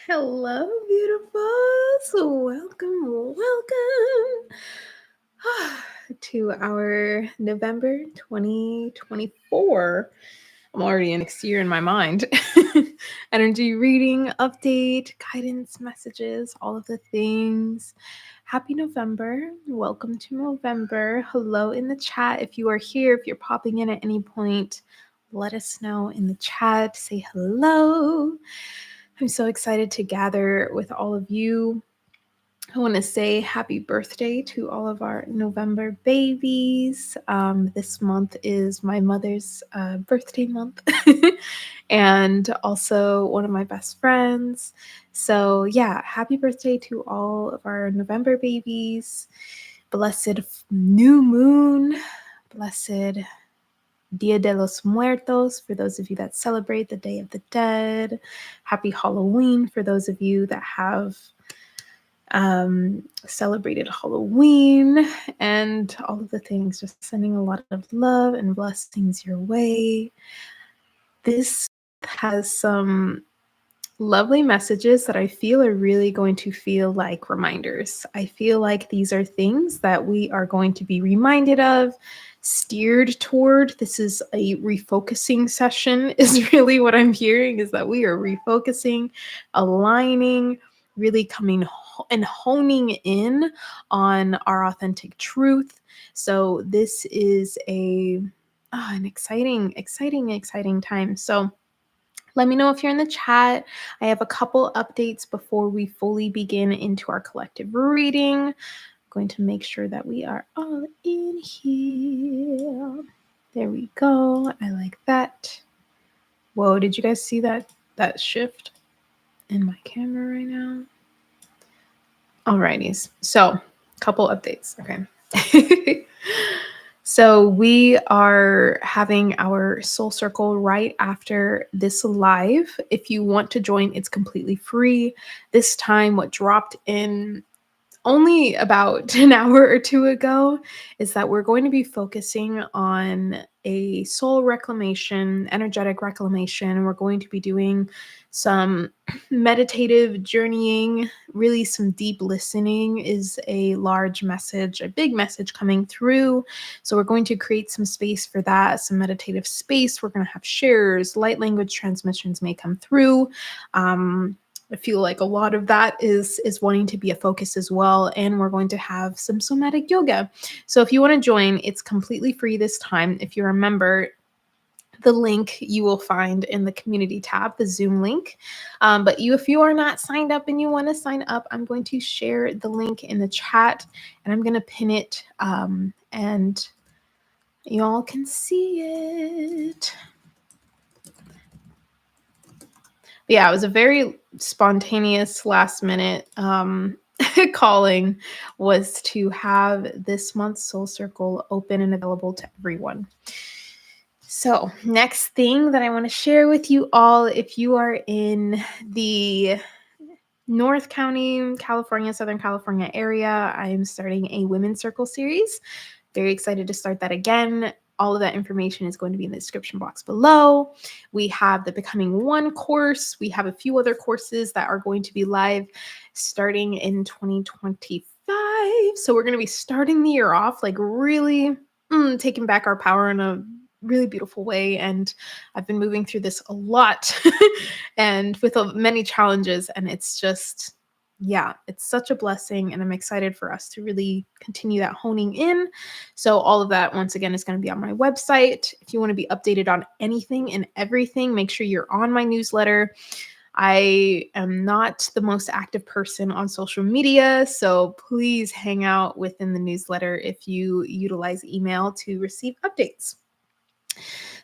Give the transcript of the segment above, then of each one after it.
Hello, beautifuls. Welcome to our November 2024. I'm already in next year in my mind. Energy reading, update, guidance messages, all of the things. Happy November. Welcome to November. Hello in the chat. If you are here, if you're popping in at any point, let us know in the chat. Say hello. I'm so excited to gather with all of you. I want to say happy birthday to all of our November babies. This month is my mother's birthday month and also one of my best friends. So, yeah, happy birthday to all of our November babies. Blessed new moon. Blessed Dia de los Muertos, for those of you that celebrate the Day of the Dead. Happy Halloween for those of you that have celebrated Halloween, and all of the things. Just sending a lot of love and blessings your way. This has some lovely messages that I feel are really going to feel like reminders. I feel like these are things that we are going to be reminded of, steered toward. This is a refocusing session, is really what I'm hearing, is that we are refocusing, aligning, really coming and honing in on our authentic truth. So this is an exciting time. So let me know if you're in the chat. I have a couple updates before we fully begin into our collective reading. I'm going to make sure that we are all in here. There we go. I like that. Whoa, did you guys see that shift in my camera right now? Alrighties. So, couple updates. Okay. So we are having our soul circle right after this live. If you want to join, it's completely free. This time, what dropped in only about an hour or two ago is that we're going to be focusing on a soul reclamation, energetic reclamation. We're going to be doing some meditative journeying, really some deep listening is a large message, a big message coming through. So we're going to create some space for that, some meditative space. We're going to have shares, light language transmissions may come through. I feel like a lot of that is wanting to be a focus as well. And we're going to have some somatic yoga. So if you want to join, it's completely free this time. If you're a member, the link you will find in the community tab, the Zoom link. But if you are not signed up and you want to sign up, I'm going to share the link in the chat and I'm going to pin it and y'all can see it. Yeah, it was a very spontaneous last minute calling was to have this month's Soul Circle open and available to everyone. So next thing that I want to share with you all, if you are in the North County, California, Southern California area, I'm starting a Women's Circle series. Very excited to start that again. All of that information is going to be in the description box below. We have the Becoming One course. We have a few other courses that are going to be live starting in 2025. So we're going to be starting the year off like really taking back our power in a really beautiful way. And I've been moving through this a lot and with many challenges. And it's just, yeah, it's such a blessing. And I'm excited for us to really continue that honing in. So all of that, once again, is going to be on my website. If you want to be updated on anything and everything, make sure you're on my newsletter. I am not the most active person on social media, so please hang out within the newsletter if you utilize email to receive updates.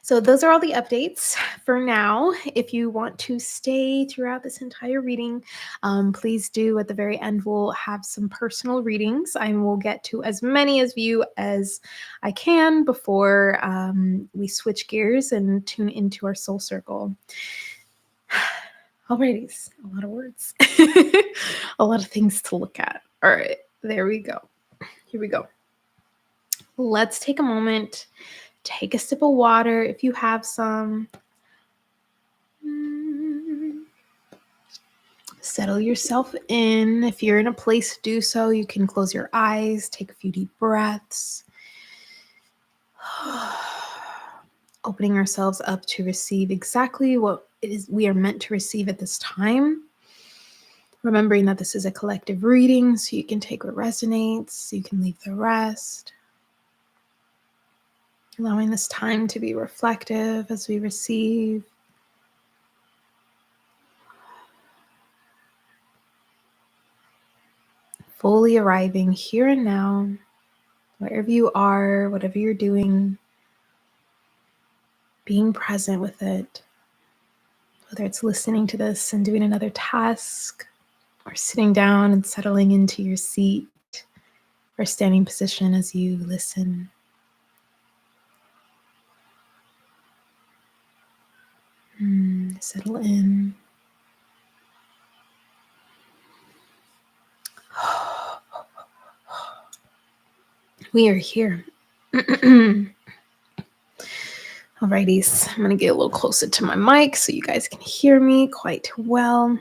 So those are all the updates for now. If you want to stay throughout this entire reading, please do. At the very end, we'll have some personal readings. I will get to as many of you as I can before we switch gears and tune into our soul circle. Alrighty, a lot of words, a lot of things to look at. All right, there we go. Here we go. Let's take a moment. Take a sip of water if you have some. Settle yourself in. If you're in a place to do so, you can close your eyes, take a few deep breaths, opening ourselves up to receive exactly what it is we are meant to receive at this time. Remembering that this is a collective reading, so you can take what resonates, you can leave the rest. Allowing this time to be reflective as we receive. Fully arriving here and now, wherever you are, whatever you're doing, being present with it. Whether it's listening to this and doing another task, or sitting down and settling into your seat, or standing position as you listen. Settle in. We are here. Alrighties, I'm going to get a little closer to my mic so you guys can hear me quite well.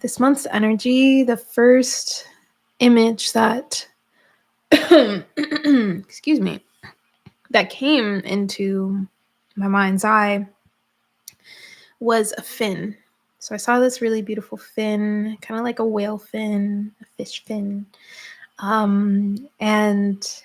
This month's energy, the first image that, excuse me, that came into my mind's eye was a fin. So I saw this really beautiful fin, kind of like a whale fin, a fish fin, and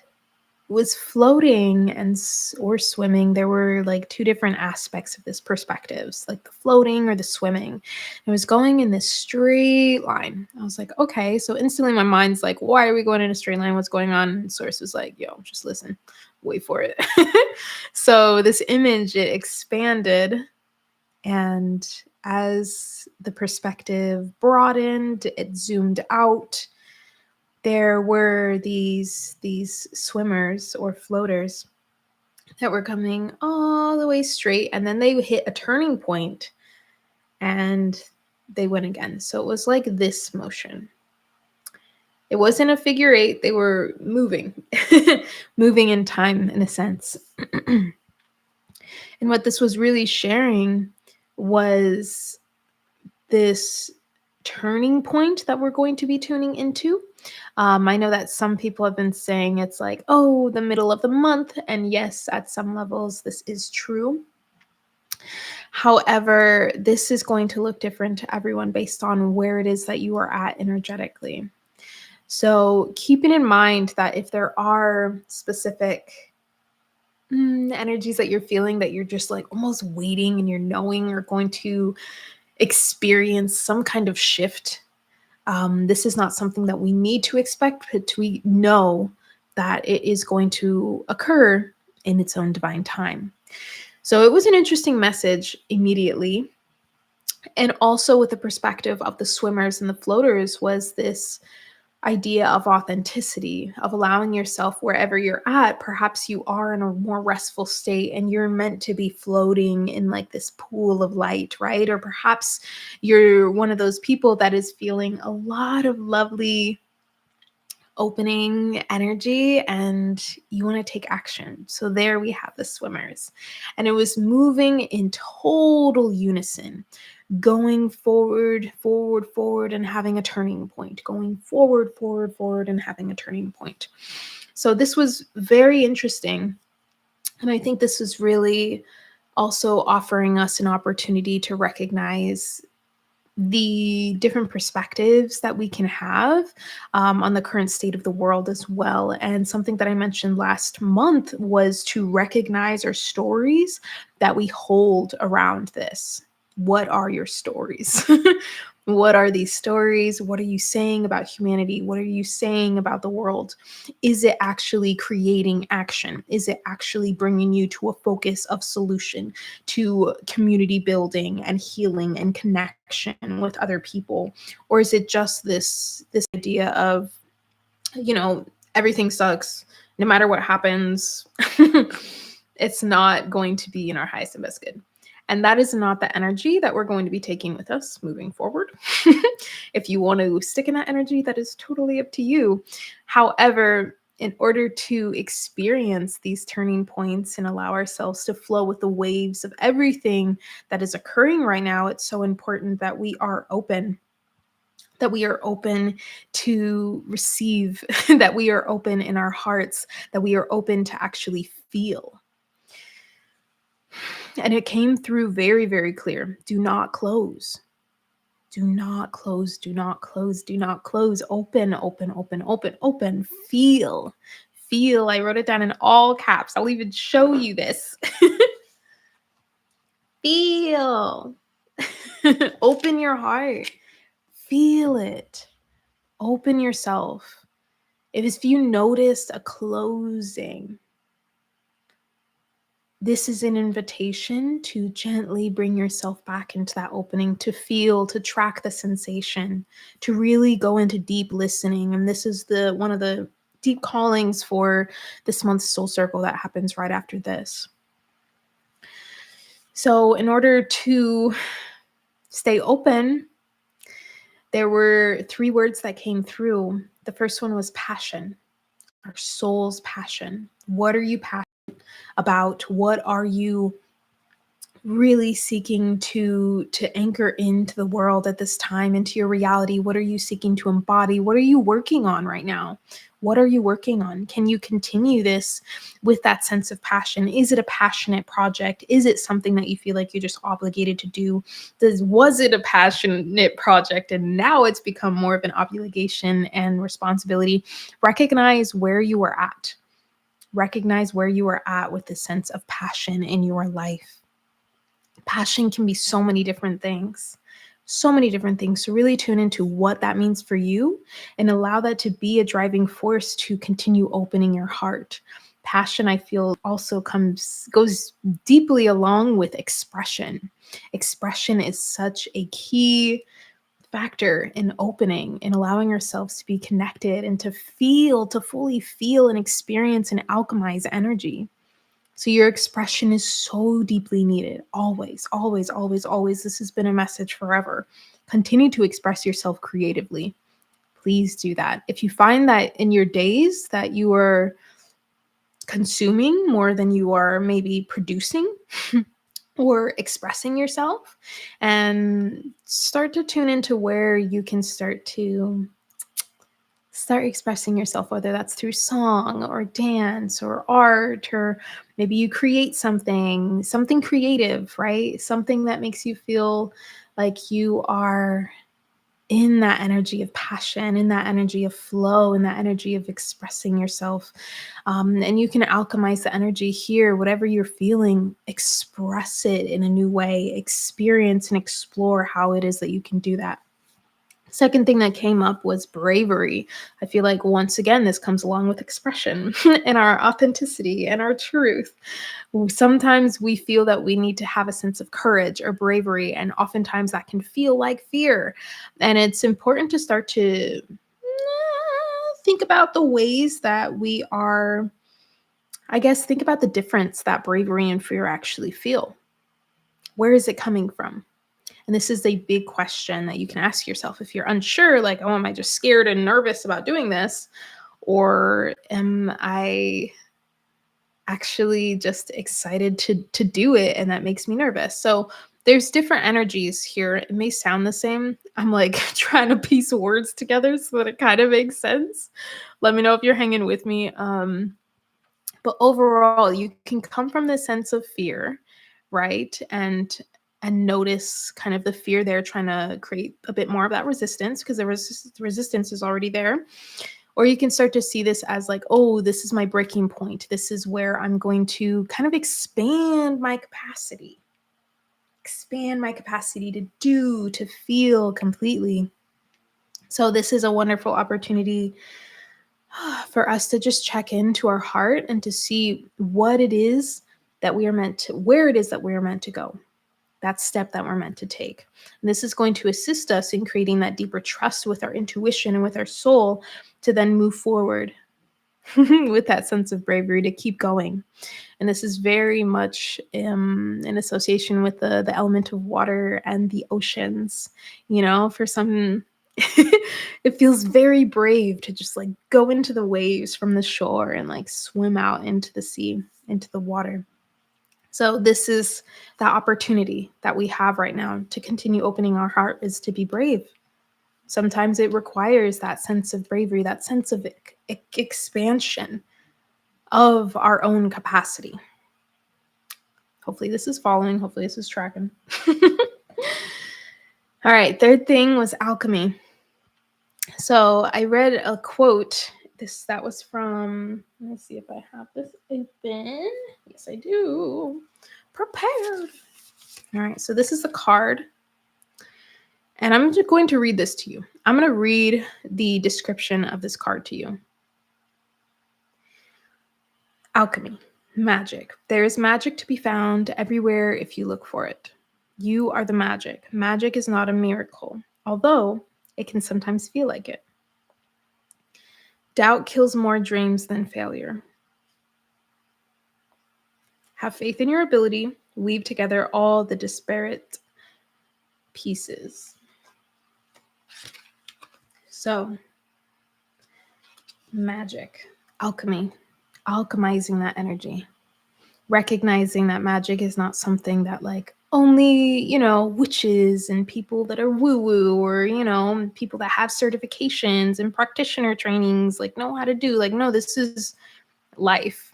was floating or swimming. There were like two different aspects of this perspectives, like the floating or the swimming. It was going in this straight line. I was like, okay. So instantly my mind's like, why are we going in a straight line? What's going on? And Source was like, yo, just listen, wait for it. So this image, it expanded, and as the perspective broadened, it zoomed out. There were these swimmers or floaters that were coming all the way straight, and then they hit a turning point and they went again. So it was like this motion. It wasn't a figure eight. They were moving, moving in time in a sense. And what this was really sharing was this turning point that we're going to be tuning into. I know that some people have been saying it's like, oh, the middle of the month. And yes, at some levels, this is true. However, this is going to look different to everyone based on where it is that you are at energetically. So keeping in mind that if there are specific energies that you're feeling that you're just like almost waiting and you're knowing are going to experience some kind of shift, this is not something that we need to expect, but we know that it is going to occur in its own divine time. So it was an interesting message immediately. And also with the perspective of the swimmers and the floaters was this idea of authenticity, of allowing yourself wherever you're at. Perhaps you are in a more restful state and you're meant to be floating in like this pool of light, right? Or perhaps you're one of those people that is feeling a lot of lovely opening energy and you want to take action. So there we have the swimmers. And it was moving in total unison, going forward, forward, forward, and having a turning point, going forward, forward, forward, and having a turning point. So this was very interesting. And I think this is really also offering us an opportunity to recognize the different perspectives that we can have on the current state of the world as well. And something that I mentioned last month was to recognize our stories that we hold around this. What are your stories? What are these stories? What are you saying about humanity? What are you saying about the world? Is it actually creating action? Is it actually bringing you to a focus of solution, to community building and healing and connection with other people? Or is it just this idea of, everything sucks, no matter what happens, it's not going to be in our highest and best good? And that is not the energy that we're going to be taking with us moving forward. If you want to stick in that energy, that is totally up to you. However, in order to experience these turning points and allow ourselves to flow with the waves of everything that is occurring right now, it's so important that we are open, that we are open to receive, that we are open in our hearts, that we are open to actually feel. And it came through very, very clear. Do not close. Do not close. Do not close. Do not close. Open, open, open, open, open. Feel. Feel. I wrote it down in all caps. I'll even show you this. Feel. Open your heart. Feel it. Open yourself. If you noticed a closing, this is an invitation to gently bring yourself back into that opening, to feel, to track the sensation, to really go into deep listening. And this is the one of the deep callings for this month's soul circle that happens right after this. So in order to stay open, there were 3 words that came through. The first one was passion, our soul's passion. What are you passionate about? What are you really seeking to anchor into the world at this time, into your reality? What are you seeking to embody? What are you working on right now? What are you working on? Can you continue this with that sense of passion? Is it a passionate project? Is it something that you feel like you're just obligated to do? Was it a passionate project and now it's become more of an obligation and responsibility? Recognize where you are at. Recognize where you are at with the sense of passion in your life. Passion can be so many different things. So many different things. So really tune into what that means for you and allow that to be a driving force to continue opening your heart. Passion, I feel, also goes deeply along with expression. Expression is such a key factor in opening and allowing ourselves to be connected and to feel, to fully feel and experience and alchemize energy. So your expression is so deeply needed. Always, always, always, always. This has been a message forever. Continue to express yourself creatively. Please do that. If you find that in your days that you are consuming more than you are maybe producing or expressing yourself, and start to tune into where you can start expressing yourself, whether that's through song or dance or art, or maybe you create something creative, right? Something that makes you feel like you are in that energy of passion, in that energy of flow, in that energy of expressing yourself. And you can alchemize the energy here. Whatever you're feeling, express it in a new way, experience and explore how it is that you can do that. Second thing that came up was bravery. I feel like once again, this comes along with expression and our authenticity and our truth. Sometimes we feel that we need to have a sense of courage or bravery, and oftentimes that can feel like fear. And it's important to start to think about the ways that we are, think about the difference that bravery and fear actually feel. Where is it coming from? And this is a big question that you can ask yourself if you're unsure, like, oh, am I just scared and nervous about doing this? Or am I actually just excited to do it and that makes me nervous? So there's different energies here. It may sound the same. I'm like trying to piece words together so that it kind of makes sense. Let me know if you're hanging with me. But overall, you can come from the sense of fear, right? And notice kind of the fear there, trying to create a bit more of that resistance because the resistance is already there. Or you can start to see this as like, oh, this is my breaking point. This is where I'm going to kind of expand my capacity to do, to feel completely. So this is a wonderful opportunity for us to just check into our heart and to see what it is that we are meant to, where it is that we are meant to go, that step that we're meant to take. And this is going to assist us in creating that deeper trust with our intuition and with our soul to then move forward with that sense of bravery to keep going. And this is very much in association with the element of water and the oceans. You know, for some It feels very brave to just like go into the waves from the shore and like swim out into the sea, into the water. So this is the opportunity that we have right now to continue opening our heart, is to be brave. Sometimes it requires that sense of bravery, that sense of expansion of our own capacity. Hopefully this is following. Hopefully this is tracking. All right. Third thing was alchemy. So I read a quote. That was from, let me see if I have this open. Yes, I do. Prepared. All right. So this is a card. And I'm just going to read this to you. I'm going to read the description of this card to you. Alchemy, magic. There is magic to be found everywhere if you look for it. You are the magic. Magic is not a miracle, although it can sometimes feel like it. Doubt kills more dreams than failure. Have faith in your ability. Weave together all the disparate pieces. So, magic, alchemy, alchemizing that energy. Recognizing that magic is not something that like only, witches and people that are woo-woo, or, people that have certifications and practitioner trainings like know how to do. Like, no, this is life.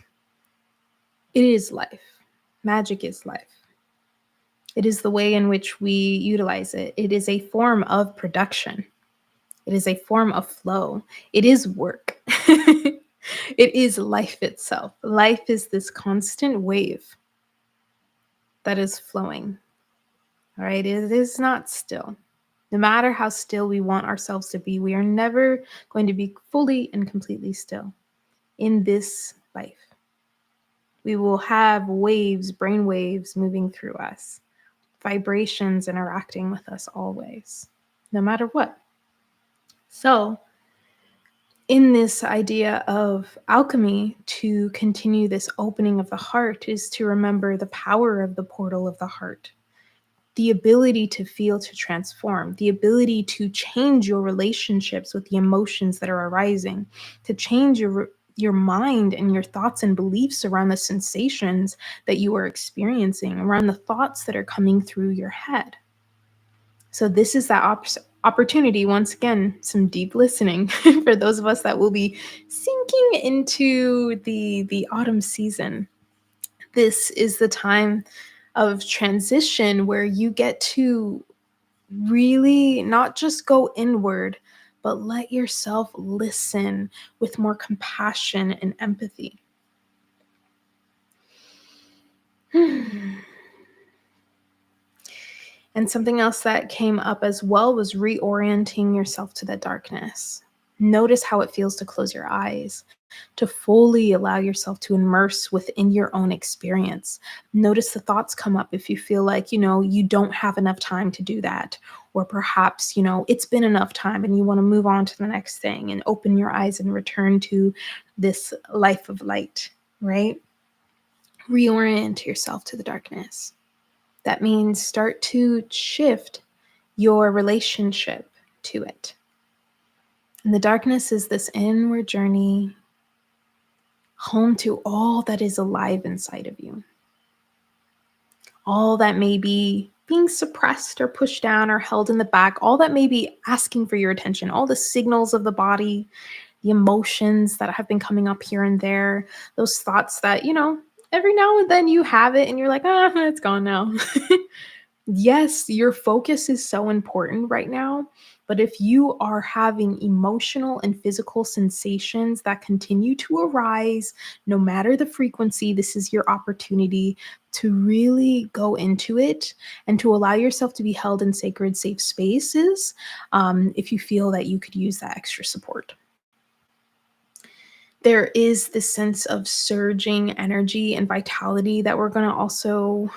It is life. Magic is life. It is the way in which we utilize it. It is a form of production. It is a form of flow. It is work. It is life itself. Life is this constant wave that is flowing. All right. It is not still. No matter how still we want ourselves to be, we are never going to be fully and completely still in this life. We will have waves, brain waves moving through us, vibrations interacting with us always, no matter what. So, in this idea of alchemy, to continue this opening of the heart is to remember the power of the portal of the heart, the ability to feel, to transform, the ability to change your relationships with the emotions that are arising, to change your mind and your thoughts and beliefs around the sensations that you are experiencing, around the thoughts that are coming through your head. So this is that opportunity, once again, some deep listening for those of us that will be sinking into the autumn season. This is the time of transition where you get to really not just go inward, but let yourself listen with more compassion and empathy. And something else that came up as well was reorienting yourself to the darkness. Notice how it feels to close your eyes, to fully allow yourself to immerse within your own experience. Notice the thoughts come up if you feel like, you don't have enough time to do that. Or perhaps, it's been enough time and you want to move on to the next thing and open your eyes and return to this life of light, right? Reorient yourself to the darkness. That means start to shift your relationship to it. And the darkness is this inward journey home to all that is alive inside of you. All that may be being suppressed or pushed down or held in the back, all that may be asking for your attention, all the signals of the body, the emotions that have been coming up here and there, those thoughts that, every now and then you have it and you're like, it's gone now. Yes, your focus is so important right now. But if you are having emotional and physical sensations that continue to arise, no matter the frequency, this is your opportunity to really go into it and to allow yourself to be held in sacred, safe spaces if you feel that you could use that extra support. There is this sense of surging energy and vitality that we're going to also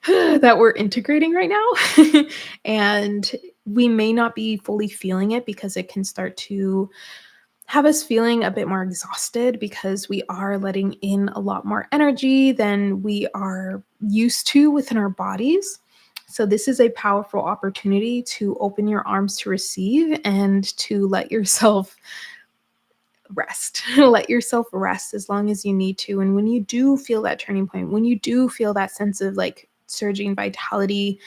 that we're integrating right now. And we may not be fully feeling it because it can start to have us feeling a bit more exhausted because we are letting in a lot more energy than we are used to within our bodies. So this is a powerful opportunity to open your arms to receive and to let yourself rest. Let yourself rest as long as you need to. And when you do feel that turning point, when you do feel that sense of like surging vitality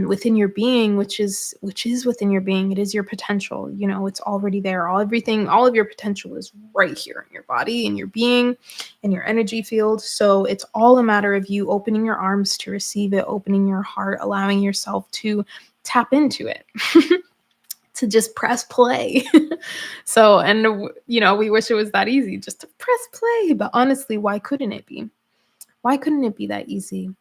within your being, which is within your being, it is your potential. You know, it's already there. All of your potential is right here in your body, in your being, in your energy field. So it's all a matter of you opening your arms to receive it, opening your heart, allowing yourself to tap into it. To just press play. So, and you know, we wish it was that easy just to press play, but honestly, why couldn't it be? Why couldn't it be that easy?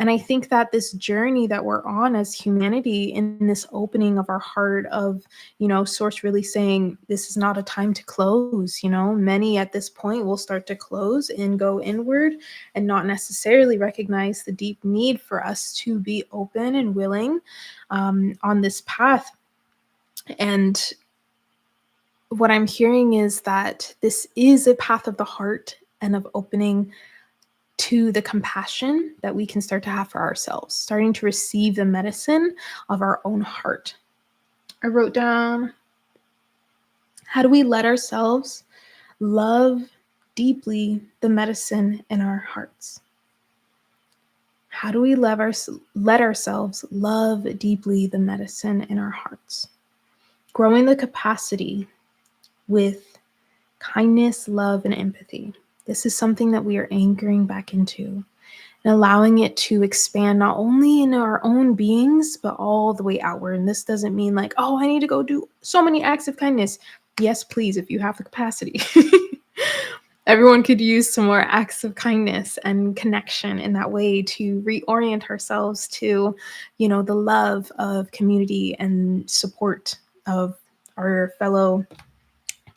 And I think that this journey that we're on as humanity, in this opening of our heart, of, you know, source really saying this is not a time to close. You know, many at this point will start to close and go inward and not necessarily recognize the deep need for us to be open and willing on this path. And what I'm hearing is that this is a path of the heart and of opening to the compassion that we can start to have for ourselves, starting to receive the medicine of our own heart. I wrote down, how do we let ourselves love deeply the medicine in our hearts? How do we let ourselves love deeply the medicine in our hearts? Growing the capacity with kindness, love, and empathy. This is something that we are anchoring back into and allowing it to expand not only in our own beings, but all the way outward. And this doesn't mean like, oh, I need to go do so many acts of kindness. Yes, please, if you have the capacity. Everyone could use some more acts of kindness and connection in that way to reorient ourselves to, you know, the love of community and support of our fellow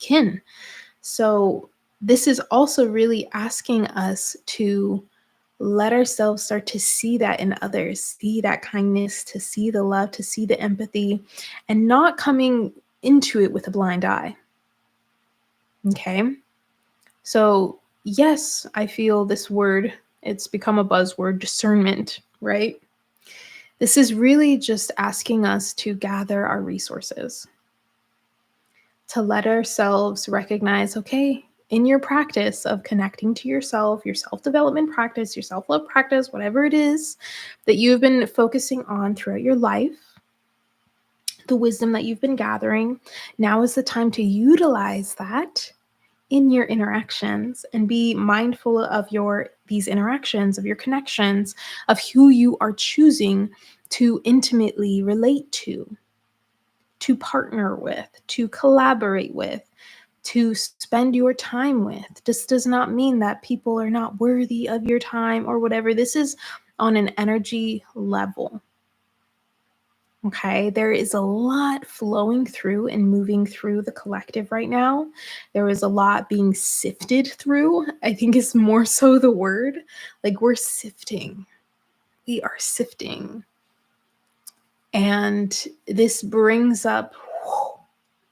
kin. So this is also really asking us to let ourselves start to see that in others, see that kindness, to see the love, to see the empathy, and not coming into it with a blind eye. Okay. So, yes, I feel this word, it's become a buzzword, discernment, right? This is really just asking us to gather our resources, to let ourselves recognize, okay, in your practice of connecting to yourself, your self-development practice, your self-love practice, whatever it is that you've been focusing on throughout your life, the wisdom that you've been gathering, now is the time to utilize that in your interactions and be mindful of these interactions, of your connections, of who you are choosing to intimately relate to partner with, to collaborate with, to spend your time with. This does not mean that people are not worthy of your time or whatever. This is on an energy level. Okay, there is a lot flowing through and moving through the collective right now. There is a lot being sifted through. I think is more so the word. Like we're sifting. We are sifting. And this brings up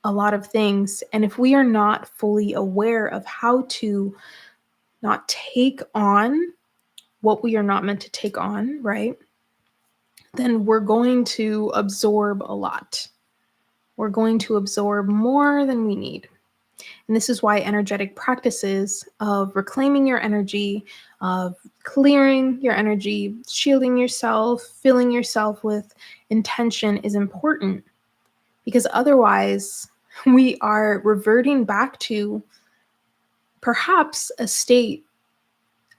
a lot of things. And if we are not fully aware of how to not take on what we are not meant to take on, right? Then we're going to absorb a lot. We're going to absorb more than we need. And this is why energetic practices of reclaiming your energy, of clearing your energy, shielding yourself, filling yourself with intention is important. Because otherwise, we are reverting back to perhaps a state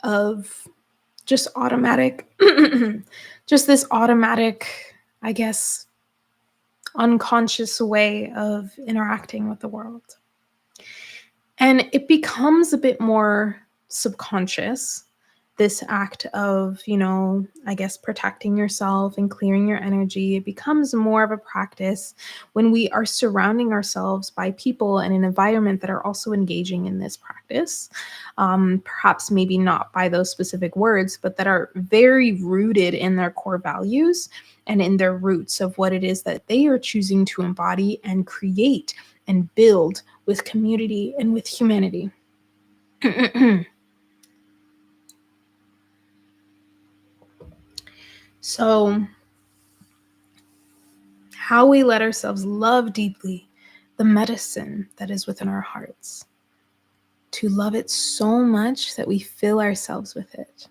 of just automatic, just this automatic, I guess, unconscious way of interacting with the world. And it becomes a bit more subconscious, this act of, you know, I guess protecting yourself and clearing your energy. It becomes more of a practice when we are surrounding ourselves by people and an environment that are also engaging in this practice. Perhaps maybe not by those specific words, but that are very rooted in their core values and in their roots of what it is that they are choosing to embody and create and build with community and with humanity. So how we let ourselves love deeply the medicine that is within our hearts, to love it so much that we fill ourselves with it,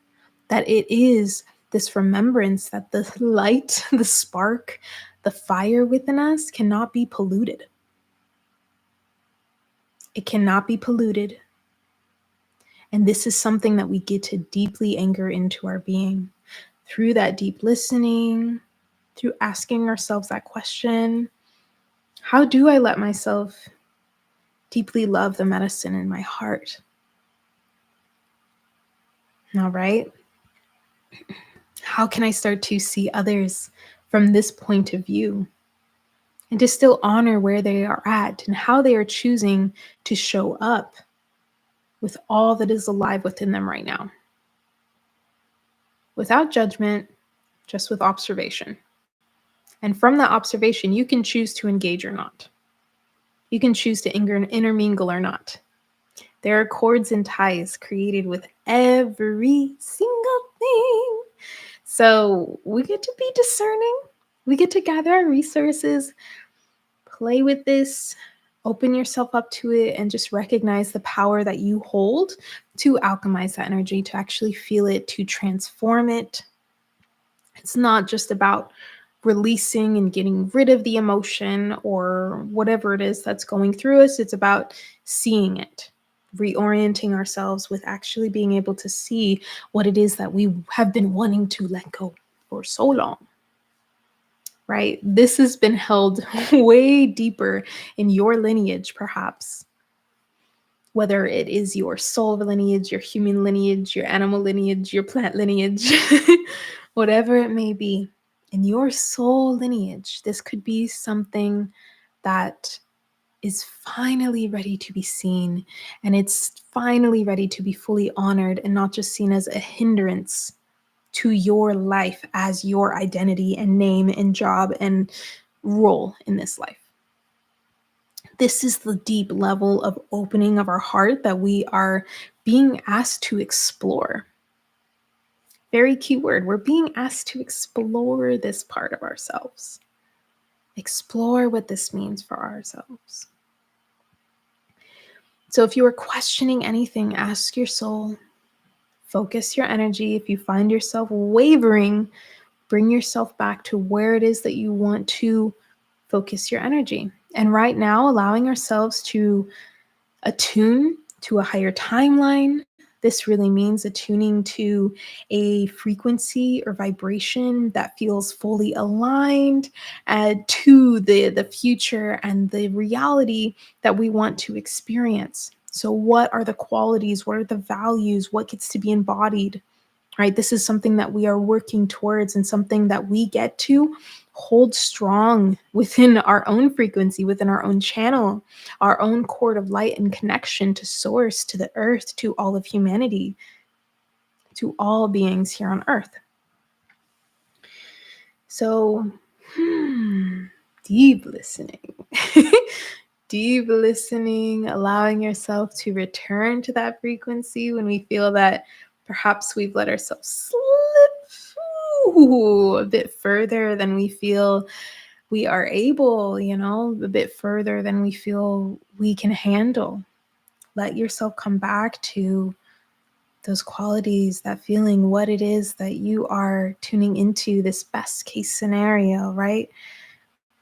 that it is this remembrance that the light, the spark, the fire within us cannot be polluted. It cannot be polluted. And this is something that we get to deeply anchor into our being through that deep listening, through asking ourselves that question: how do I let myself deeply love the medicine in my heart? All right. How can I start to see others from this point of view and to still honor where they are at and how they are choosing to show up with all that is alive within them right now? Without judgment, just with observation. And from that observation, you can choose to engage or not. You can choose to intermingle or not. There are cords and ties created with every single thing. So we get to be discerning. We get to gather our resources, play with this, open yourself up to it, and just recognize the power that you hold to alchemize that energy, to actually feel it, to transform it. It's not just about releasing and getting rid of the emotion or whatever it is that's going through us. It's about seeing it, reorienting ourselves with actually being able to see what it is that we have been wanting to let go for so long. Right? This has been held way deeper in your lineage, perhaps. Whether it is your soul lineage, your human lineage, your animal lineage, your plant lineage, whatever it may be, in your soul lineage, this could be something that is finally ready to be seen, and it's finally ready to be fully honored and not just seen as a hindrance to your life as your identity and name and job and role in this life. This is the deep level of opening of our heart that we are being asked to explore. Very key word. We're being asked to explore this part of ourselves. Explore what this means for ourselves. So if you are questioning anything, ask your soul. Focus your energy. If you find yourself wavering, bring yourself back to where it is that you want to focus your energy. And right now, allowing ourselves to attune to a higher timeline. This really means attuning to a frequency or vibration that feels fully aligned to the future and the reality that we want to experience. So what are the qualities? What are the values? What gets to be embodied? Right? This is something that we are working towards and something that we get to hold strong within our own frequency, within our own channel, our own cord of light and connection to source, to the earth, to all of humanity, to all beings here on earth. So, deep listening. Deep listening, allowing yourself to return to that frequency when we feel that perhaps we've let ourselves slip a bit further than we feel we are able, a bit further than we feel we can handle. Let yourself come back to those qualities, that feeling, what it is that you are tuning into, this best case scenario, right?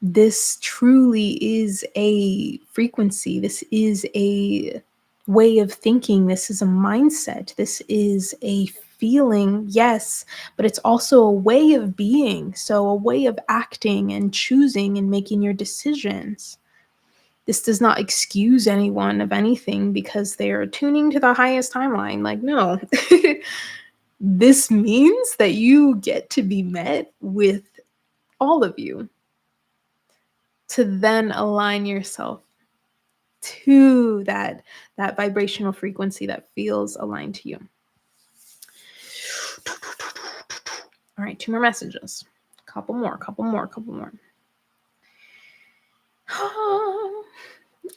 This truly is a frequency. This is a way of thinking. This is a mindset. This is a feeling, yes, but it's also a way of being. So a way of acting and choosing and making your decisions. This does not excuse anyone of anything because they are tuning to the highest timeline. Like, no. This means that you get to be met with all of you, to then align yourself to that vibrational frequency that feels aligned to you. All right, 2 more messages. Couple more.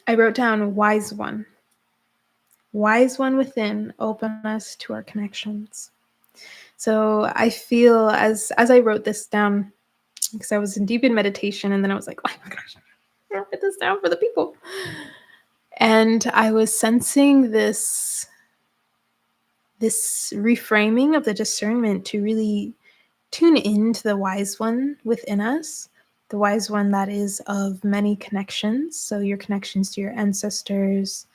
I wrote down wise one. Wise one within, open us to our connections. So I feel as I wrote this down, because I was in deep in meditation, and then I was like, oh my gosh, I gotta write this down for the people. And I was sensing this reframing of the discernment to really tune into the wise one within us, the wise one that is of many connections. So your connections to your ancestors,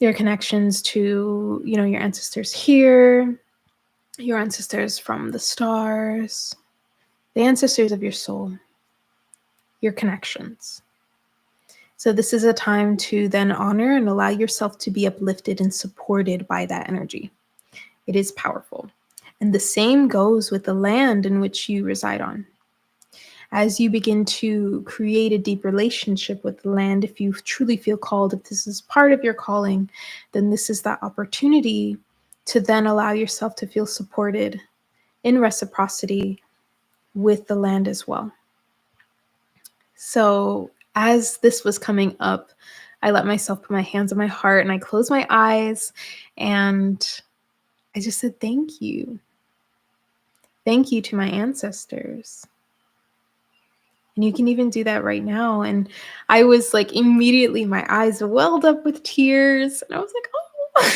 your connections to, your ancestors here, your ancestors from the stars, the ancestors of your soul, your connections. So this is a time to then honor and allow yourself to be uplifted and supported by that energy. It is powerful. And the same goes with the land in which you reside on. As you begin to create a deep relationship with the land, if you truly feel called, if this is part of your calling, then this is that opportunity to then allow yourself to feel supported in reciprocity with the land as well. So as this was coming up, I let myself put my hands on my heart and I closed my eyes and I just said, thank you. Thank you to my ancestors. And you can even do that right now. And I was like, immediately my eyes welled up with tears. And I was like, oh,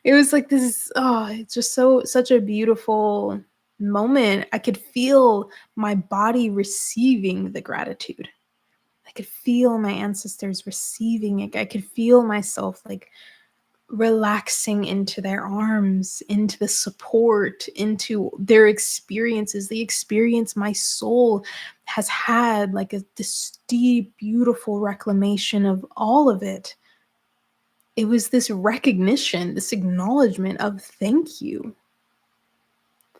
it was like this, it's just such a beautiful moment. I could feel my body receiving the gratitude. I could feel my ancestors receiving it. I could feel myself like relaxing into their arms, into the support, into their experiences, the experience my soul has had, like this deep, beautiful reclamation of all of it. It was this recognition, this acknowledgement of thank you.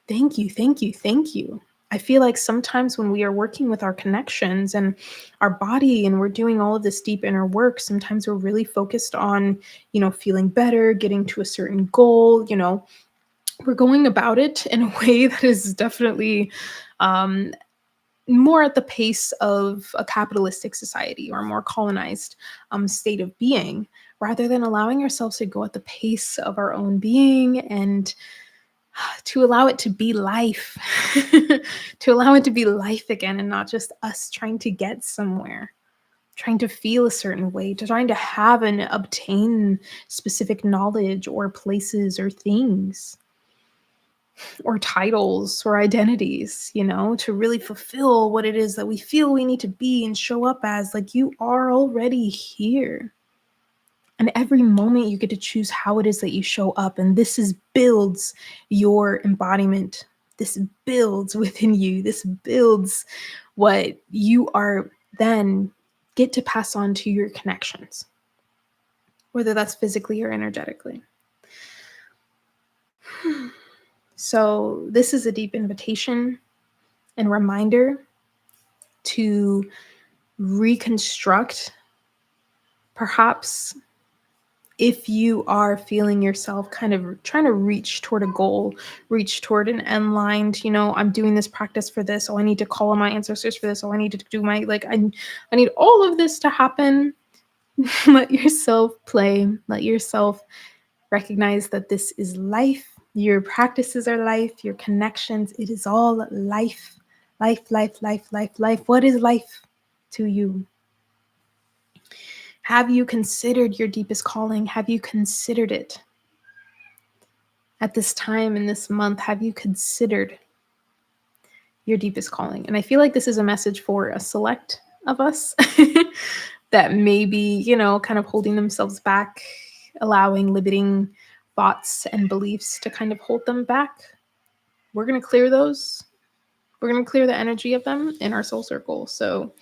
Thank you, thank you, thank you. I feel like sometimes when we are working with our connections and our body and we're doing all of this deep inner work, sometimes we're really focused on, feeling better, getting to a certain goal, we're going about it in a way that is definitely more at the pace of a capitalistic society or a more colonized state of being, rather than allowing ourselves to go at the pace of our own being and to allow it to be life, to allow it to be life again and not just us trying to get somewhere, trying to feel a certain way, to trying to have and obtain specific knowledge or places or things or titles or identities, to really fulfill what it is that we feel we need to be and show up as. Like, you are already here. And every moment you get to choose how it is that you show up. And builds your embodiment. This builds within you. This builds what you are then get to pass on to your connections, whether that's physically or energetically. So this is a deep invitation and reminder to reconstruct, perhaps, if you are feeling yourself kind of trying to reach toward a goal, reach toward an end line, I'm doing this practice for this. Oh, I need to call on my ancestors for this. Oh, I need to do I need all of this to happen. Let yourself play. Let yourself recognize that this is life. Your practices are life. Your connections, it is all life. Life, life, life, life, life. What is life to you? Have you considered your deepest calling? Have you considered it? At this time in this month, have you considered your deepest calling? And I feel like this is a message for a select of us that may be, kind of holding themselves back, allowing limiting thoughts and beliefs to kind of hold them back. We're going to clear those. We're going to clear the energy of them in our soul circle. So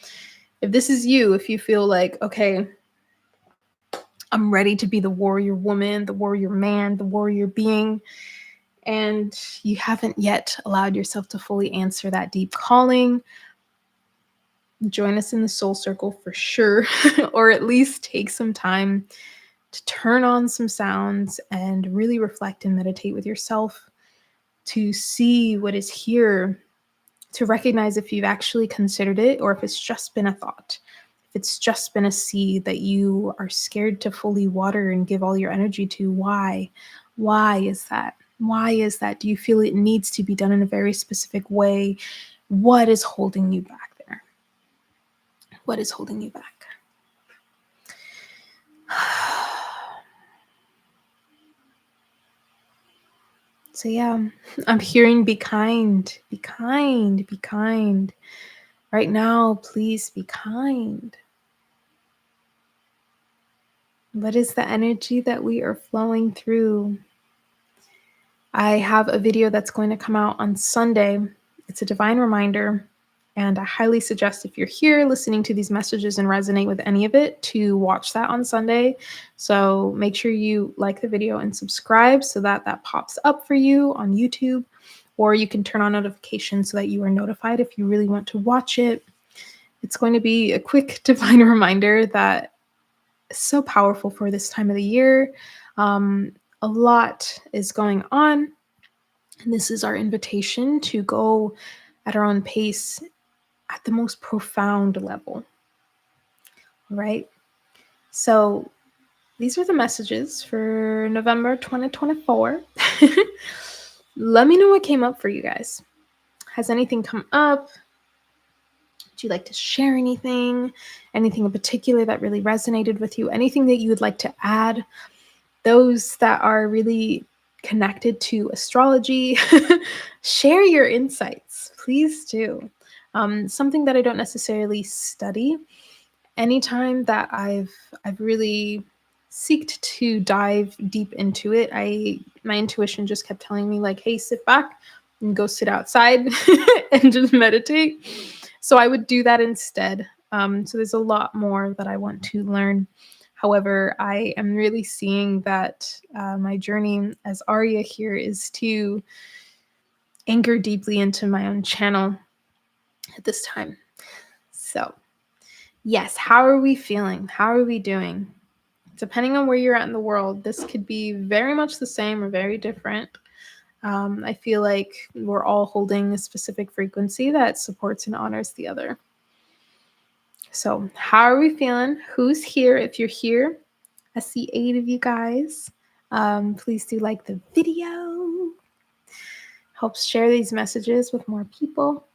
if this is you, if you feel like, okay, I'm ready to be the warrior woman, the warrior man, the warrior being, and you haven't yet allowed yourself to fully answer that deep calling, join us in the soul circle for sure, or at least take some time to turn on some sounds and really reflect and meditate with yourself to see what is here, to recognize if you've actually considered it or if it's just been a thought. If it's just been a seed that you are scared to fully water and give all your energy to, why? Why is that? Why is that? Do you feel it needs to be done in a very specific way? What is holding you back there? What is holding you back? So yeah, I'm hearing be kind, be kind, be kind. Right now, please be kind. What is the energy that we are flowing through? I have a video that's going to come out on Sunday. It's a divine reminder. And I highly suggest if you're here listening to these messages and resonate with any of it to watch that on Sunday. So make sure you like the video and subscribe so that that pops up for you on YouTube, or you can turn on notifications so that you are notified if you really want to watch it. It's going to be a quick divine reminder that is so powerful for this time of the year. A lot is going on, and this is our invitation to go at our own pace at the most profound level, right? So these are the messages for November 2024. Let me know what came up for you guys. Has anything come up? Would you like to share anything? Anything in particular that really resonated with you? Anything that you would like to add? Those that are really connected to astrology, share your insights. Please do. Something that I don't necessarily study. Anytime that I've really seeked to dive deep into it, my intuition just kept telling me like, hey, sit back and go sit outside and just meditate. So I would do that instead. So there's a lot more that I want to learn. However, I am really seeing that my journey as Aria here is to anchor deeply into my own channel at this time. So yes, how are we feeling? How are we doing? Depending on where you're at in the world, this could be very much the same or very different. I feel like we're all holding a specific frequency that supports and honors the other. So how are we feeling? Who's here? If you're here, I see 8 of you guys. Please do like the video. Helps share these messages with more people.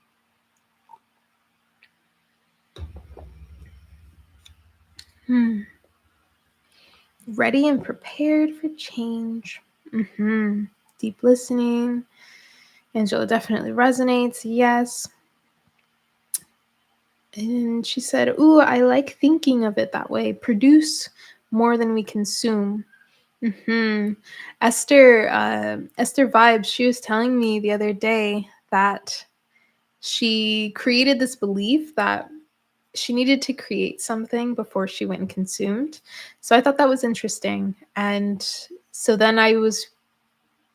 Ready and prepared for change. Deep listening. Angela definitely resonates. Yes. And she said, ooh, I like thinking of it that way. Produce more than we consume. Esther Vibes, she was telling me the other day that she created this belief that she needed to create something before she went and consumed. So I thought that was interesting. And so then I was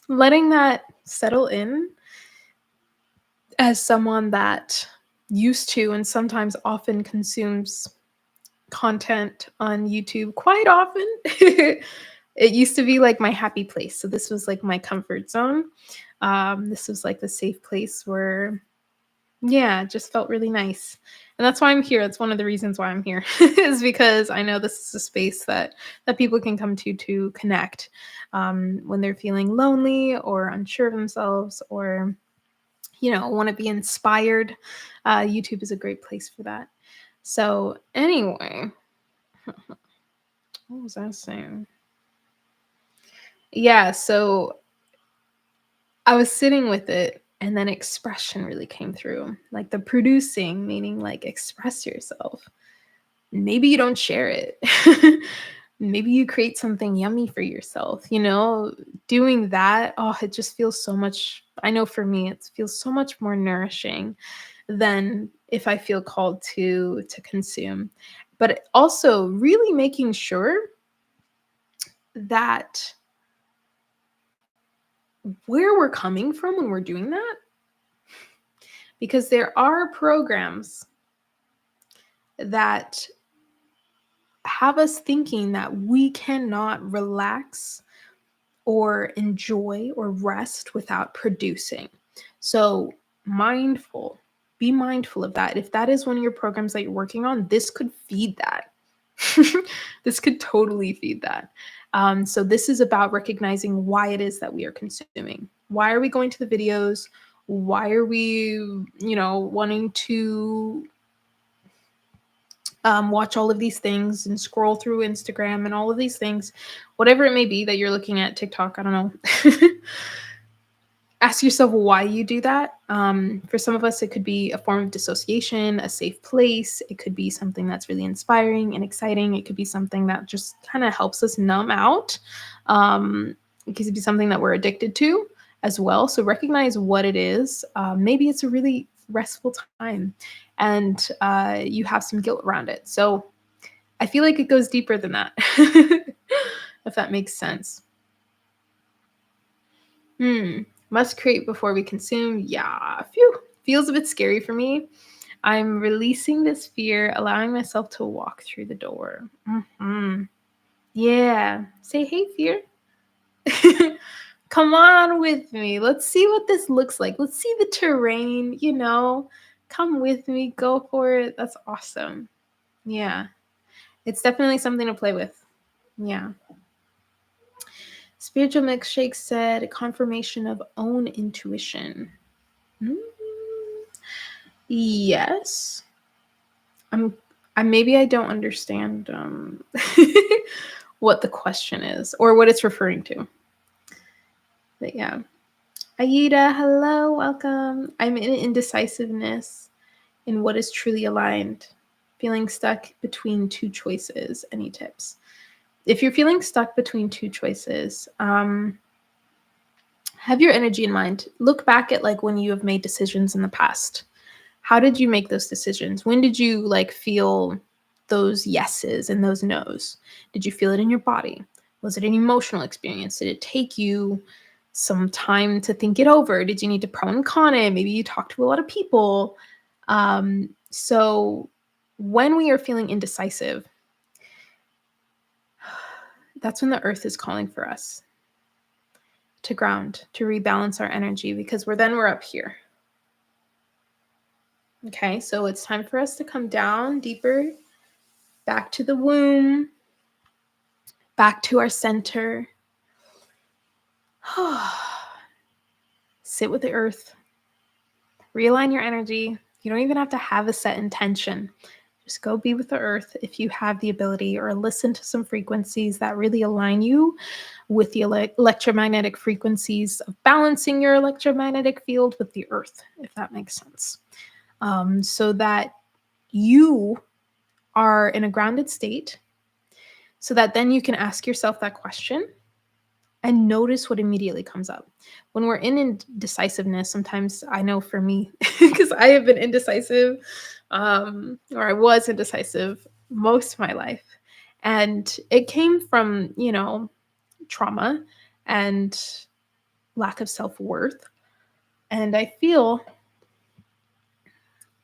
letting that settle in as someone that used to and sometimes often consumes content on YouTube quite often. It used to be like my happy place. So this was like my comfort zone. This was like the safe place where, yeah, it just felt really nice. And that's why I'm here. That's one of the reasons why I'm here is because I know this is a space that people can come to connect when they're feeling lonely or unsure of themselves or, want to be inspired. YouTube is a great place for that. So anyway, what was I saying? Yeah, so I was sitting with it and then expression really came through. Like the producing, meaning like express yourself. Maybe you don't share it. Maybe you create something yummy for yourself, doing that. Oh, it just feels so much. I know for me, it feels so much more nourishing than if I feel called to consume. But also really making sure that where we're coming from when we're doing that, because there are programs that have us thinking that we cannot relax or enjoy or rest without producing. So be mindful of that. If that is one of your programs that you're working on, this could feed that. This could totally feed that. So this is about recognizing why it is that we are consuming. Why are we going to the videos? Why are we, wanting to watch all of these things and scroll through Instagram and all of these things, whatever it may be that you're looking at, TikTok, I don't know. Ask yourself why you do that. For some of us, it could be a form of dissociation, a safe place. It could be something that's really inspiring and exciting. It could be something that just kind of helps us numb out. It could be something that we're addicted to as well. So recognize what it is. Maybe it's a really restful time and you have some guilt around it. So I feel like it goes deeper than that, if that makes sense. Must create before we consume. Yeah, phew. Feels a bit scary for me. I'm releasing this fear, allowing myself to walk through the door. Yeah. Say, hey, fear. Come on with me. Let's see what this looks like. Let's see the terrain, Come with me. Go for it. That's awesome. Yeah. It's definitely something to play with. Yeah. Spiritual Milkshake said confirmation of own intuition. Mm, yes. Maybe I don't understand what the question is or what it's referring to. But yeah. Aida, hello, welcome. I'm in indecisiveness in what is truly aligned. Feeling stuck between two choices. Any tips? If you're feeling stuck between two choices, have your energy in mind. Look back at like when you have made decisions in the past. How did you make those decisions? When did you like feel those yeses and those nos? Did you feel it in your body? Was it an emotional experience? Did it take you some time to think it over? Did you need to pro and con it? Maybe you talked to a lot of people. So when we are feeling indecisive, that's when the earth is calling for us to ground, to rebalance our energy, because we're up here. Okay, so it's time for us to come down deeper, back to the womb, back to our center. Sit with the earth. Realign your energy. You don't even have to have a set intention. Just go be with the earth if you have the ability, or listen to some frequencies that really align you with the electromagnetic frequencies of balancing your electromagnetic field with the earth, if that makes sense. So that you are in a grounded state, so that then you can ask yourself that question and notice what immediately comes up. When we're in indecisiveness, sometimes, I know for me, because I have been indecisive, or I was indecisive most of my life. And it came from, trauma and lack of self-worth. And I feel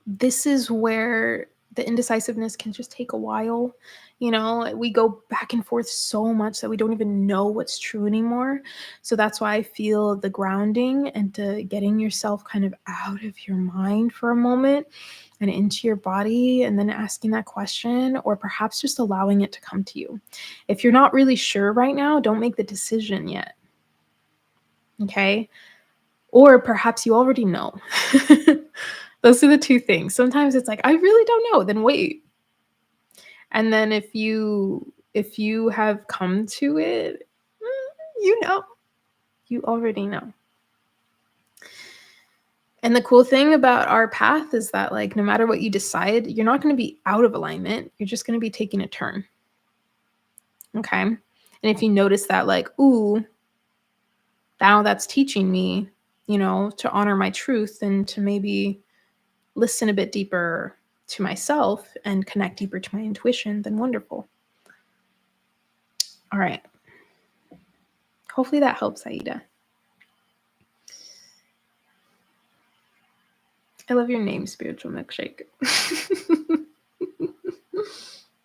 this is where the indecisiveness can just take a while. We go back and forth so much that we don't even know what's true anymore. So that's why I feel the grounding and to getting yourself kind of out of your mind for a moment and into your body, and then asking that question, or perhaps just allowing it to come to you. If you're not really sure right now, don't make the decision yet. Okay? Or perhaps you already know. Those are the two things. Sometimes it's like, I really don't know, then wait. And then if you have come to it, you already know. And the cool thing about our path is that, like, no matter what you decide, you're not going to be out of alignment. You're just going to be taking a turn. Okay. And if you notice that, like, ooh, now that's teaching me, to honor my truth and to maybe listen a bit deeper to myself and connect deeper to my intuition, then wonderful. All right. Hopefully that helps, Aida. I love your name, Spiritual Milkshake.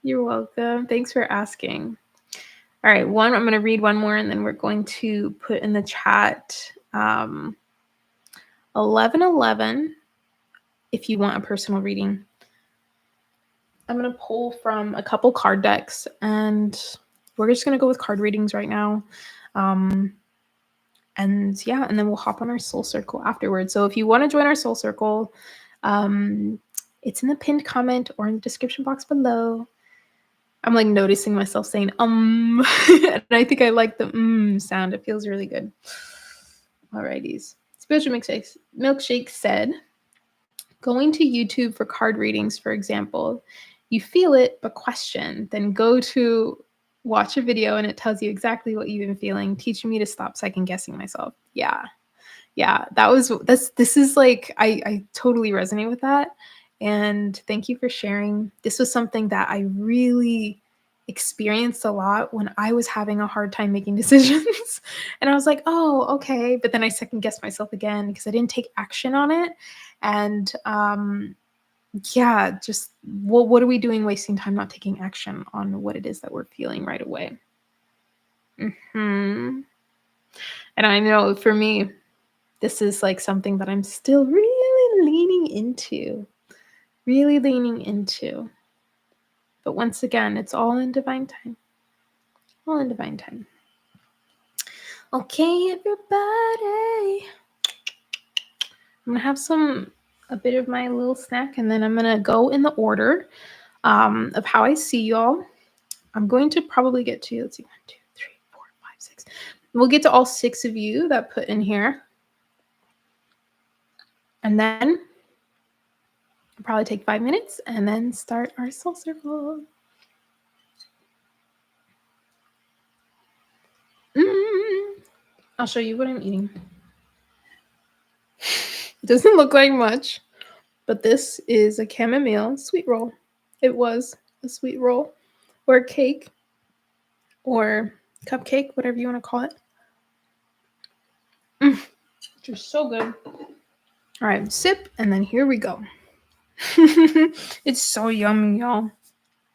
You're welcome. Thanks for asking. All right, I'm going to read one more, and then we're going to put in the chat 1111 if you want a personal reading. I'm going to pull from a couple card decks, and we're just going to go with card readings right now. And yeah, and then we'll hop on our soul circle afterwards. So if you want to join our soul circle, it's in the pinned comment or in the description box below. I'm like noticing myself saying and I think I like the sound. It feels really good. Alrighties. Spiritual Milkshake said, going to YouTube for card readings, for example, you feel it but question, then go to watch a video and it tells you exactly what you've been feeling, teaching me to stop second guessing myself. Yeah, this is like, I totally resonate with that. And thank you for sharing. This was something that I really experienced a lot when I was having a hard time making decisions. And I was like, oh, okay. But then I second guessed myself again because I didn't take action on it. And yeah, just what are we doing wasting time not taking action on what it is that we're feeling right away? And I know for me, this is like something that I'm still really leaning into. But once again, it's all in divine time. All in divine time. Okay, everybody. I'm going to have a bit of my little snack, and then I'm going to go in the order of how I see y'all. I'm going to probably get to, let's see, 1, 2, 3, 4, 5, 6. We'll get to all 6 of you that put in here. And then I'll probably take 5 minutes and then start our soul circle. I'll show you what I'm eating. It doesn't look like much, but this is a chamomile sweet roll. It was a sweet roll or a cake or cupcake, whatever you want to call it. Just so good. All right, sip, and then here we go. It's so yummy, y'all.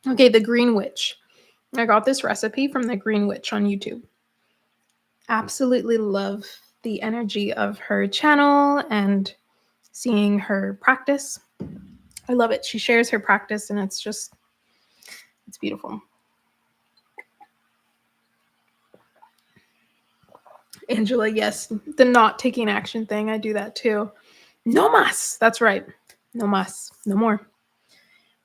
Okay, the Green Witch. I got this recipe from the Green Witch on YouTube. Absolutely love the energy of her channel and seeing her practice. I love it. She shares her practice and it's beautiful. Angela, yes, the not taking action thing. I do that too. No mas. That's right. No mas. No more.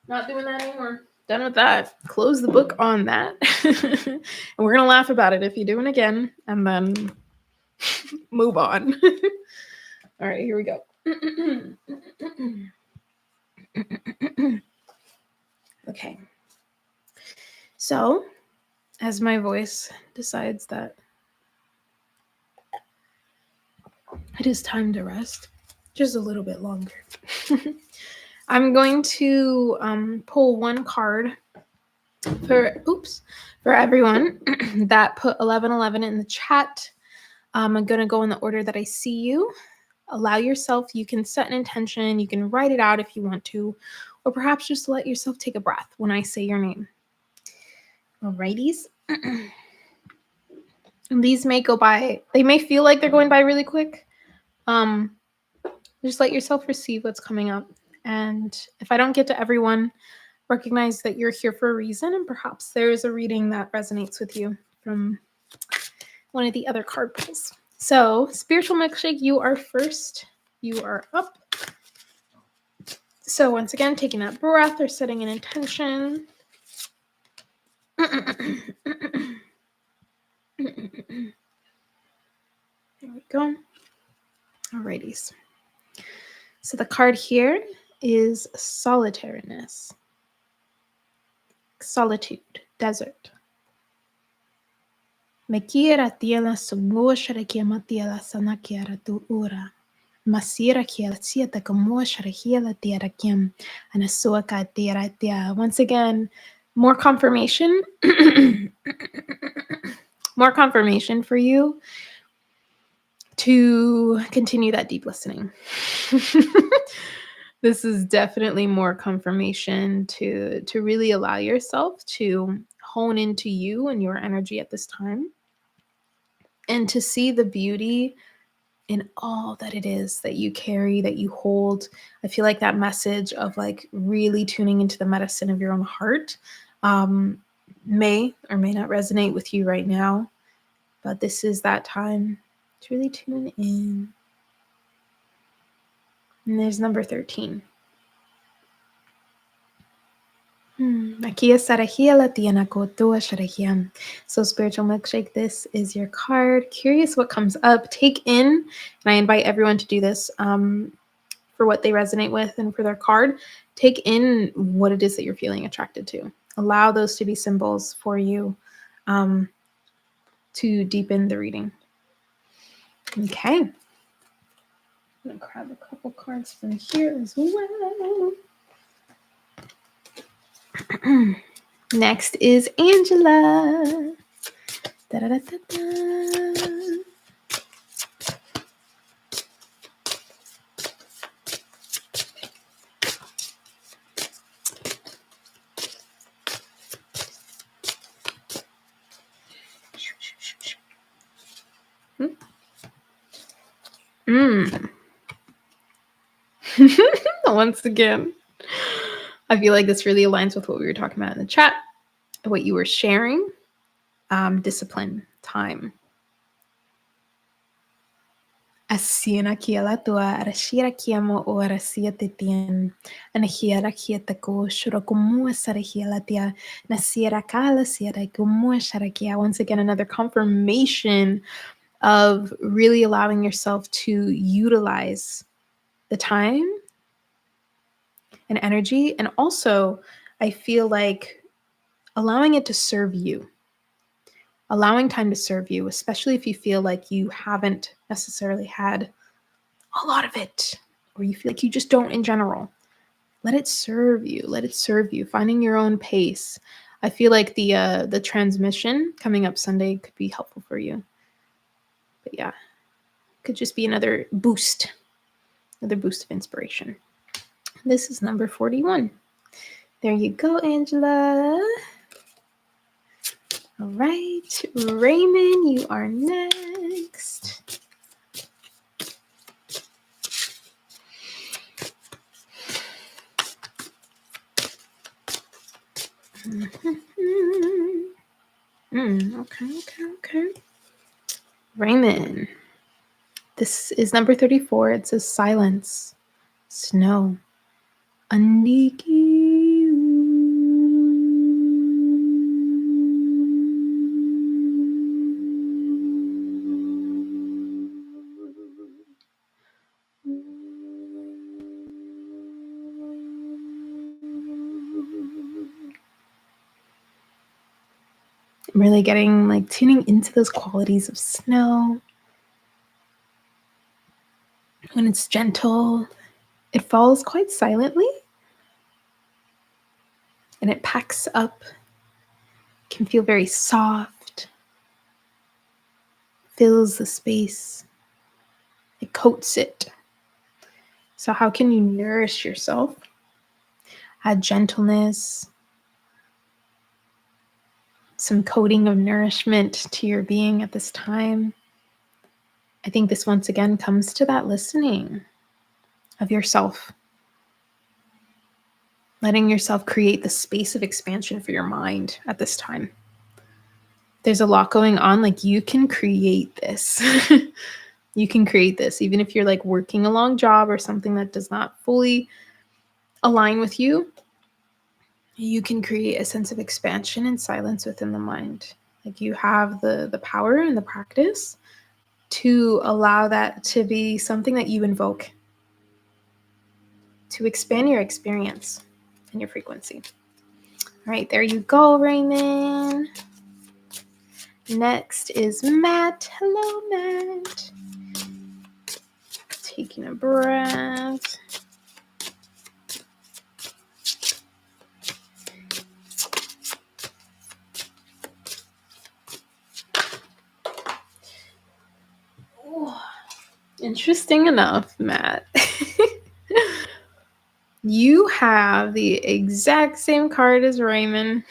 Not doing that anymore. Done with that. Close the book on that. And we're going to laugh about it if you do it again and then move on. All right, here we go. Okay. So, as my voice decides that it is time to rest, just a little bit longer. I'm going to pull one card for everyone that put 1111 in the chat. I'm going to go in the order that I see you. Allow yourself, you can set an intention, you can write it out if you want to, or perhaps just let yourself take a breath when I say your name. Alrighties. And these may go by, they may feel like they're going by really quick. Just let yourself receive what's coming up. And if I don't get to everyone, recognize that you're here for a reason, and perhaps there is a reading that resonates with you from one of the other card pulls. So, Spiritual Milkshake, you are first. You are up. So, once again, taking that breath or setting an intention. There we go. Alrighties. So the card here is solitariness, solitude, desert. Mekira tiela sumushara kiamatiela sanakiara tu ura. Masira kiela sieta kamushara hiela tiara kim anasuaka tiara tia. Once again, more confirmation. More confirmation for you to continue that deep listening. This is definitely more confirmation to really allow yourself to hone into you and your energy at this time, and to see the beauty in all that it is that you carry, that you hold. I feel like that message of like really tuning into the medicine of your own heart may or may not resonate with you right now, but this is that time To really tune in. And there's number 13. So spiritual milkshake, this is your card. Curious what comes up. Take in, and I invite everyone to do this for what they resonate with and for their card. Take in what it is that you're feeling attracted to. Allow those to be symbols for you to deepen the reading. Okay. I'm going to grab a couple cards from here as well. Next is Angela. Da-da-da-da-da. Once again, I feel like this really aligns with what we were talking about in the chat, what you were sharing. Discipline, time. Asina kiala tua arashira kiamo o arasia titian. Anahiara kiatako shurakumua sarahialatia. Nasiera kala siera kumua sharakia. Once again, another confirmation of really allowing yourself to utilize the time and energy. And also, I feel like allowing it to serve you. Allowing time to serve you, especially if you feel like you haven't necessarily had a lot of it, or you feel like you just don't in general. Let it serve you. Let it serve you. Finding your own pace. I feel like the transmission coming up Sunday could be helpful for you. But yeah, could just be another boost of inspiration. This is number 41. There you go, Angela. All right, Raymond, you are next. Okay. Raymond. This is number 34. It says silence, snow, andiki. I'm really getting like tuning into those qualities of snow. When it's gentle, it falls quite silently and it packs up. It can feel very soft, fills the space, it coats it. So how can you nourish yourself? Add gentleness, some coating of nourishment to your being at this time. I think this once again comes to that listening of yourself. Letting yourself create the space of expansion for your mind at this time. There's a lot going on. Like you can create this. You can create this. Even if you're like working a long job or something that does not fully align with you, you can create a sense of expansion and silence within the mind. Like you have the power and the practice to allow that to be something that you invoke to expand your experience and your frequency. All right, there you go, Raymond. Next is Matt. Hello, Matt. Taking a breath. Interesting enough, Matt, you have the exact same card as Raymond.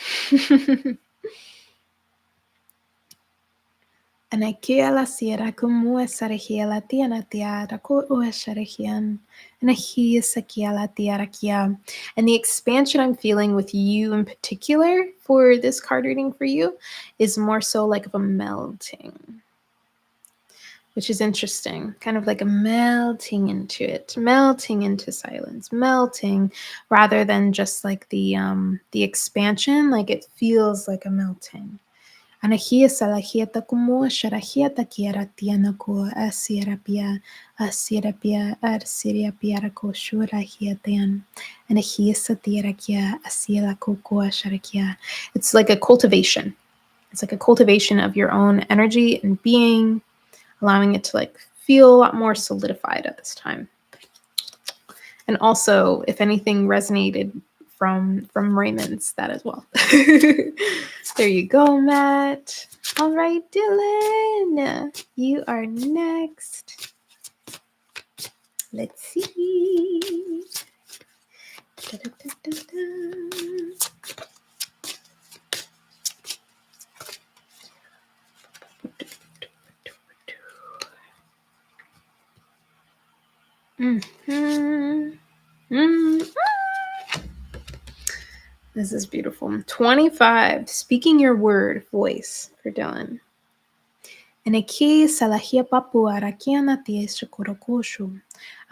Anakia la sierra como esarehia la tiana tiara ko oesharehian. Anahi sakia la tiarakia. And the expansion I'm feeling with you in particular for this card reading for you is more so like of a melting. which is interesting, kind of like a melting into it, melting into silence, melting rather than just like the expansion, like it feels like a melting. Anahia salahiata kumo sharahiata kiara tianako asirapia arsiriapiarako shurahiatian. Anahia satirakia asiela kokoa sharakia. It's like a cultivation. It's like a cultivation of your own energy and being, allowing it to like feel a lot more solidified at this time. And also, if anything resonated from Raymond's, that as well. There you go, Matt. All right, Dylan, you are next. Let's see. This is beautiful. 25. Speaking your word voice for Dylan. And aqui salahia papu arakiana tiesha korokoshu.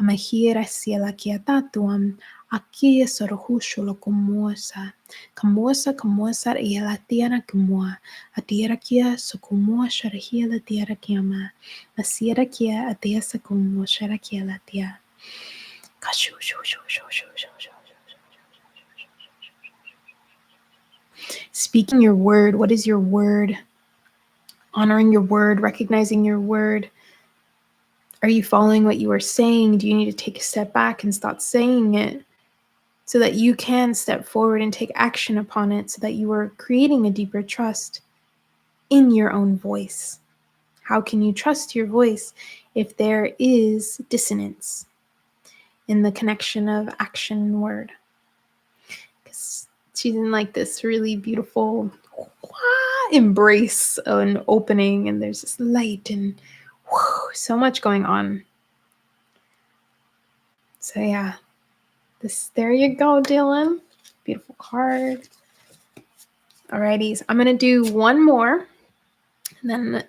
Amahira sialakia tatuam. Aqui sorohushu locomosa. Camosa ielatiana kumua. Atirakia sokumua sharahia latiara kiama. Asiarakia atiasa kumua sharakia latia. Kashu. Speaking your word. What is your word? Honoring your word, recognizing your word. Are you following what you are saying? Do you need to take a step back and stop saying it so that you can step forward and take action upon it, so that you are creating a deeper trust in your own voice? How can you trust your voice if there is dissonance in the connection of action and word? Because she's in like this really beautiful embrace and opening, and there's this light and so much going on. So yeah, there you go, Dylan. Beautiful card. Alrighty, I'm gonna do one more, and then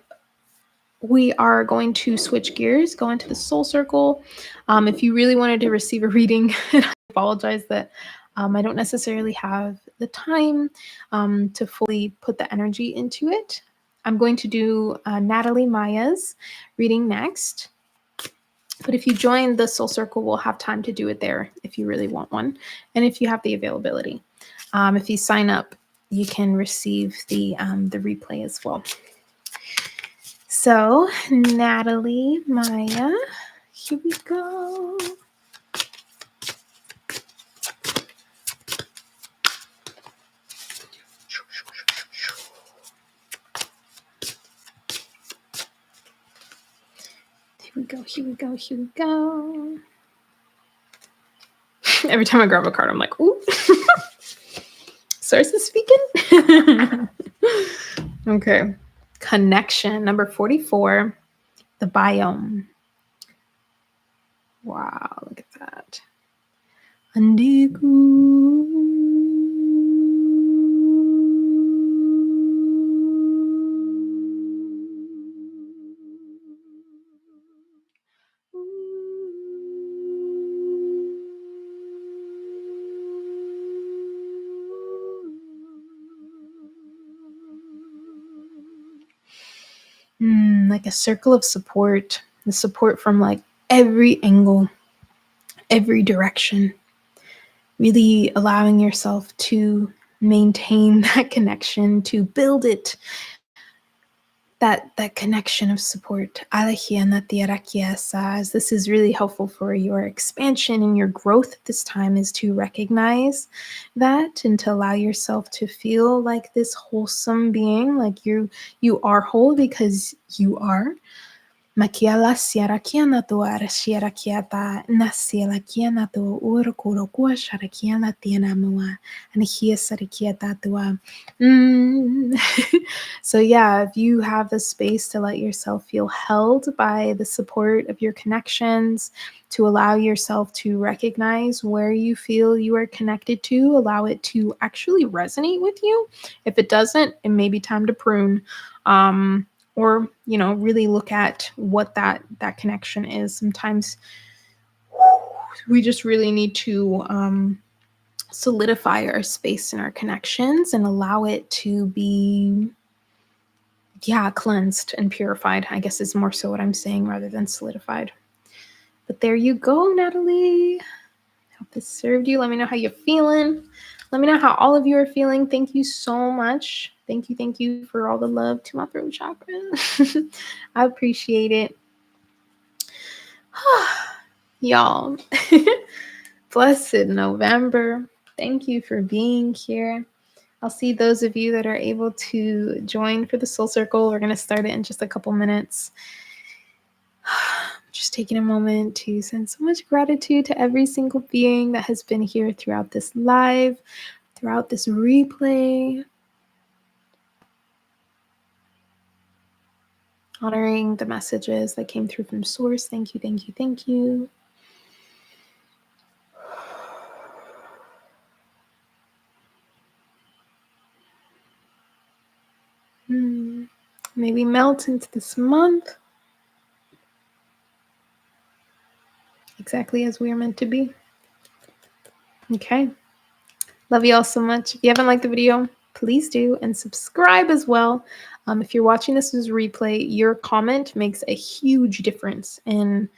we are going to switch gears, go into the soul circle. If you really wanted to receive a reading, and I apologize that I don't necessarily have the time to fully put the energy into it. I'm going to do Natalie Maya's reading next. But if you join the soul circle, we'll have time to do it there if you really want one, and if you have the availability. If you sign up, you can receive the replay as well. So, Natalie Maya, here we go. Here we go. Every time I grab a card, I'm like, ooh. Source is speaking. Okay. Connection, number 44, the biome. Wow, look at that. Andiku. Like a circle of support, the support from like every angle, every direction, really allowing yourself to maintain that connection, to build it, that connection of support. As this is really helpful for your expansion and your growth at this time, is to recognize that and to allow yourself to feel like this wholesome being, like you are whole because you are. Makiala siarakiana to arasiarakiata nasielakiana to urkurokua sharakiana tianamua and here sarakiata to. So yeah, if you have the space to let yourself feel held by the support of your connections, to allow yourself to recognize where you feel you are connected to, allow it to actually resonate with you. If it doesn't, it may be time to prune. or, really look at what that connection is. Sometimes we just really need to solidify our space and our connections and allow it to be, yeah, cleansed and purified, I guess is more so what I'm saying rather than solidified. But there you go, Natalie. Hope this served you. Let me know how you're feeling. Let me know how all of you are feeling. Thank you so much. Thank you for all the love to my throat chakra. I appreciate it. Y'all, blessed November. Thank you for being here. I'll see those of you that are able to join for the Soul Circle. We're going to start it in just a couple minutes. Just taking a moment to send so much gratitude to every single being that has been here throughout this live, throughout this replay. Honoring the messages that came through from Source. Thank you. Maybe melt into this month exactly as we are meant to be. Okay. Love you all so much. If you haven't liked the video, please do, and subscribe as well. If you're watching this as a replay, your comment makes a huge difference in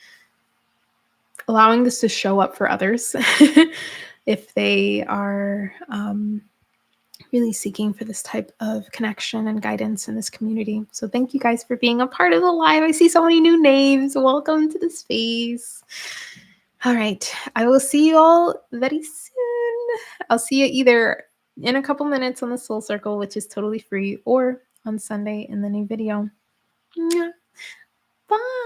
allowing this to show up for others if they are really seeking for this type of connection and guidance in this community. So thank you guys for being a part of the live. I see so many new names. Welcome to the space. All right. I will see you all very soon. I'll see you either in a couple minutes on the Soul Circle, which is totally free, or on Sunday in the new video. Bye.